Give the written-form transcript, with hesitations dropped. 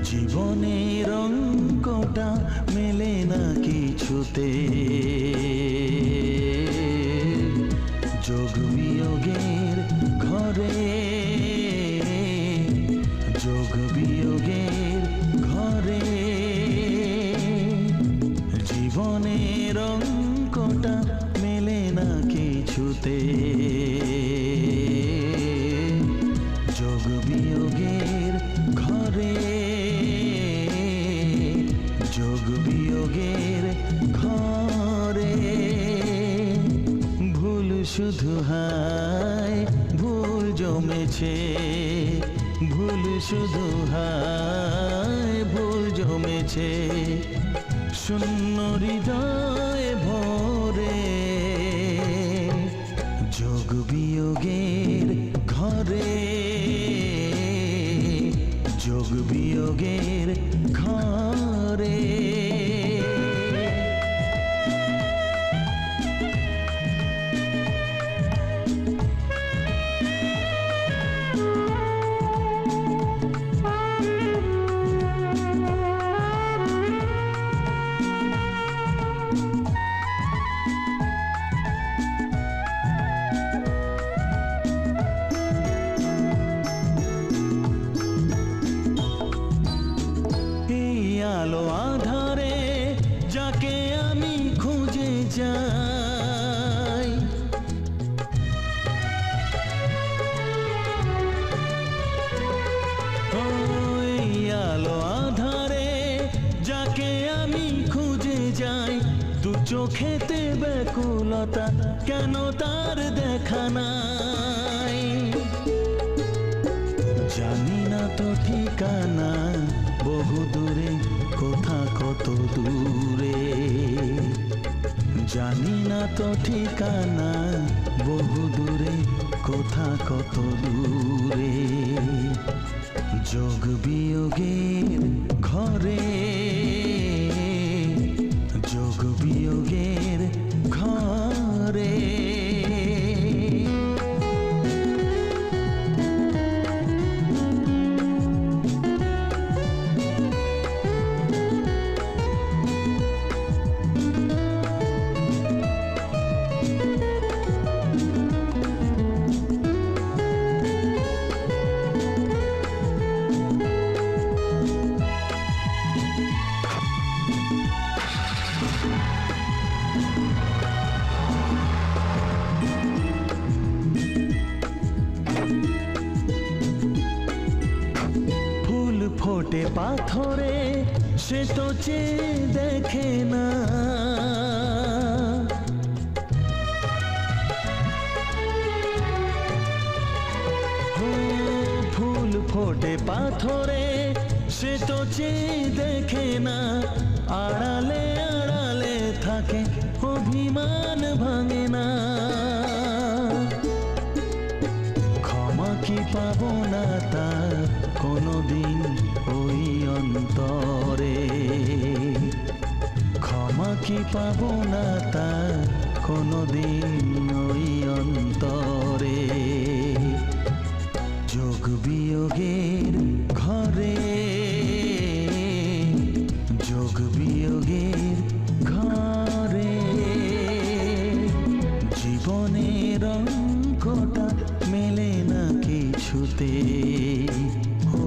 জীবনের অঙ্কটা মেলে না কিছুতে, যোগ বিয়োগের ঘরে, যোগ বিয়োগের ঘরে। জীবনের অঙ্কটা মেলে না কিছুতে, যোগ বিয়োগের ঘরে, যোগ বিয়োগের ঘরে। ভুল শুধু হায় ভুল জমেছে, ভুল শুধু হায় ভুল জমেছে, শূন্য হৃদয় ভরে। যোগ বিয়োগের ঘরে, যোগ বিয়োগের ঘরে। আলো আধারে যাকে আমি খুঁজে যাই, ওই আলো আধারে যাকে আমি খুঁজে যাই। দু চোখেতে ব্যাকুলতা কেন তার দেখা নাই, জানি না তো ঠিকানা বহু দূরে, কোথা কত দূরে। জানি না তো ঠিকানা বহু দূরে, কোথা কত দূরে। যোগ বিয়োগের ঘরে, যোগ বিয়োগের ঘরে। ফোটে পাথরে সে তো চেয়ে দেখে না, ফুল ফোটে পাথরে সে তো চেয়ে দেখে না। আড়ালে আড়ালে থাকে অভিমান ভাঙে না, ক্ষমা কি পাবো না তার কোনোদিন ওই অন্তরে, ক্ষমা কি পাবো না তার কোনোদিন ওই অন্তরে। যোগ বিয়োগের ঘরে, যোগ বিয়োগের ঘরে। জীবনের অঙ্কটা মেলে না কিছুতে, ও